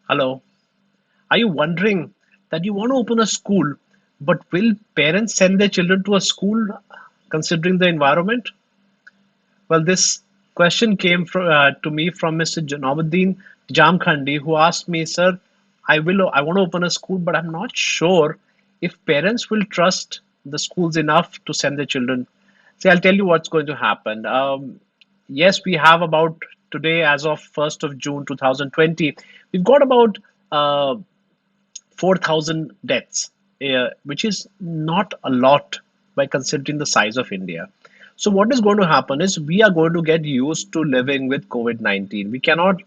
Hello. Are you wondering that you want to open a school, but will parents send their children to a school considering the environment? Well, this question came to me from Mr. Janabuddin Jamkhandi, who asked me, "Sir, I want to open a school, but I'm not sure if parents will trust the schools enough to send their children." See, I'll tell you what's going to happen. Yes, we have about today, as of 1st of June 2020, we've got about uh, 4,000 deaths, which is not a lot by considering the size of India. So, what is going to happen is we are going to get used to living with COVID 19. We cannot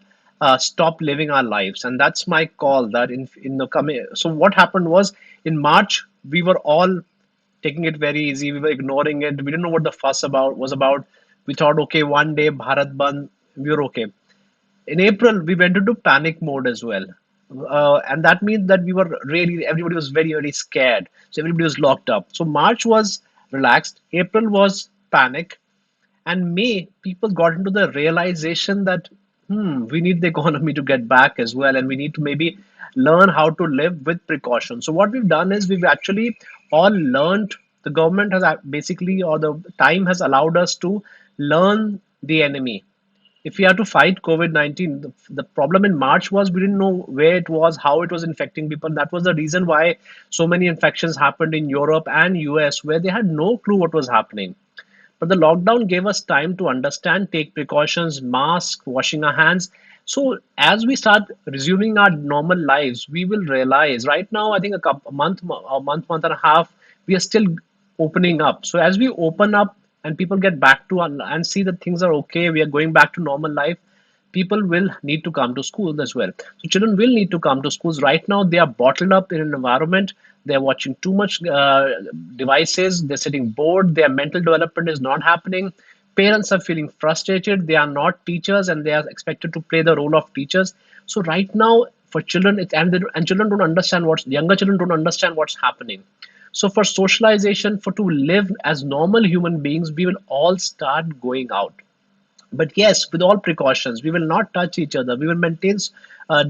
stop living our lives. And that's my call that in the coming. So, what happened was in March, we were all taking it very easy. We were ignoring it. We didn't know what the fuss about was about. We thought, okay, one day Bharat Bandh, we were okay. In April, we went into panic mode as well. And that means that we were really, everybody was very, very scared. So everybody was locked up. So March was relaxed, April was panic, and May, people got into the realization that, we need the economy to get back as well, and we need to maybe learn how to live with precaution. So, what we've done is we've actually all learned, the government has basically, or the time has allowed us to learn the enemy. If we had to fight COVID 19, the problem in March was we didn't know where it was, how it was infecting people. That was the reason why so many infections happened in Europe and US, where they had no clue what was happening. But the lockdown gave us time to understand, take precautions, mask, washing our hands. So as we start resuming our normal lives, we will realize. Right now, I think month and a half, we are still opening up. So as we open up and people get back to and see that things are okay, we are going back to normal life, people will need to come to school as well. So children will need to come to schools. Right now, they are bottled up in an environment. They're watching too much devices. They're sitting bored. Their mental development is not happening. Parents are feeling frustrated. They are not teachers, and they are expected to play the role of teachers. So right now, for children, and children don't understand what's younger children don't understand what's happening. So for socialization, for to live as normal human beings, we will all start going out, but yes, with all precautions. We will not touch each other. We will maintain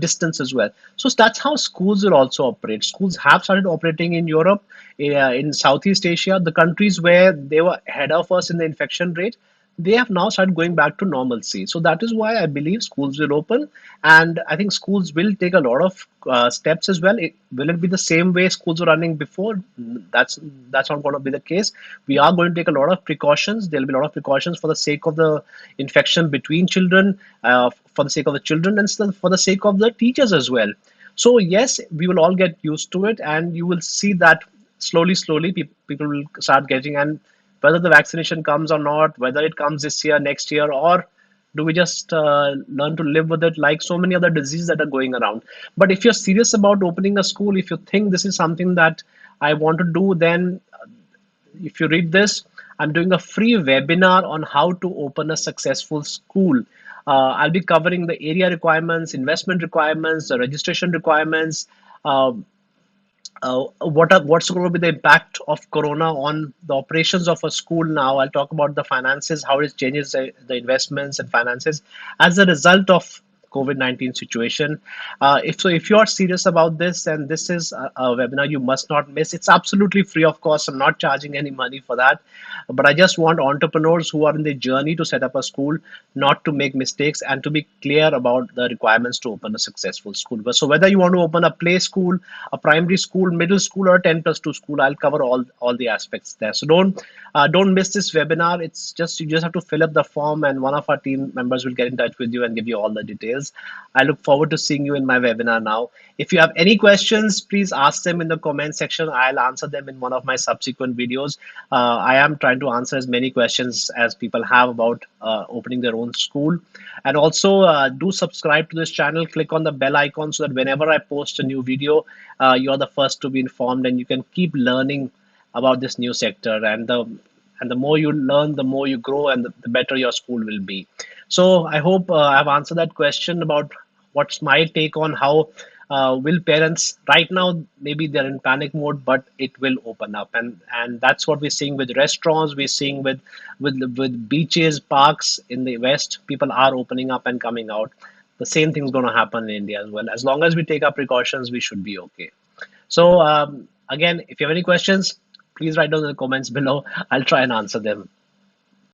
distance as well. So that's how schools will also operate. Schools have started operating in Europe, in Southeast Asia, the countries where they were ahead of us in the infection rate. They have now started going back to normalcy. So that is why I believe schools will open, and I think schools will take a lot of steps as well. Will it be the same way schools were running before? That's not going to be the case. We are going to take a lot of precautions. There will be a lot of precautions for the sake of the infection between children, for the sake of the children, and still for the sake of the teachers as well. So yes, we will all get used to it, and you will see that slowly, people will start getting. And whether the vaccination comes or not, whether it comes this year, next year, or do we just learn to live with it like so many other diseases that are going around? But if you're serious about opening a school, if you think this is something that I want to do, then if you read this, I'm doing a free webinar on how to open a successful school. I'll be covering the area requirements, investment requirements, the registration requirements, uh, what's going to be the impact of corona on the operations of a school. Now I'll talk about the finances, how it changes the investments and finances as a result of COVID-19 situation. If you are serious about this, and this is a webinar you must not miss. It's absolutely free, of course. I'm not charging any money for that, but I just want entrepreneurs who are in the journey to set up a school not to make mistakes and to be clear about the requirements to open a successful school. So whether you want to open a play school, a primary school, middle school, or 10+2 school, I'll cover all the aspects there. So don't miss this webinar. It's just you just have to fill up the form, and one of our team members will get in touch with you and give you all the details. I look forward to seeing you in my webinar now. If you have any questions, please ask them in the comment section. I'll answer them in one of my subsequent videos. I am trying to answer as many questions as people have about opening their own school. And also do subscribe to this channel. Click on the bell icon so that whenever I post a new video, you're the first to be informed, and you can keep learning about this new sector. And the more you learn, the more you grow, and the better your school will be. So I hope I've answered that question about what's my take on how will parents. Right now maybe they're in panic mode, but it will open up, and that's what we're seeing with restaurants. We're seeing with beaches, parks in the west. People are opening up and coming out. the same thing's going to happen in India as well. As long as we take our precautions, we should be okay. So, again, if you have any questions, please write down in the comments below. I'll try and answer them.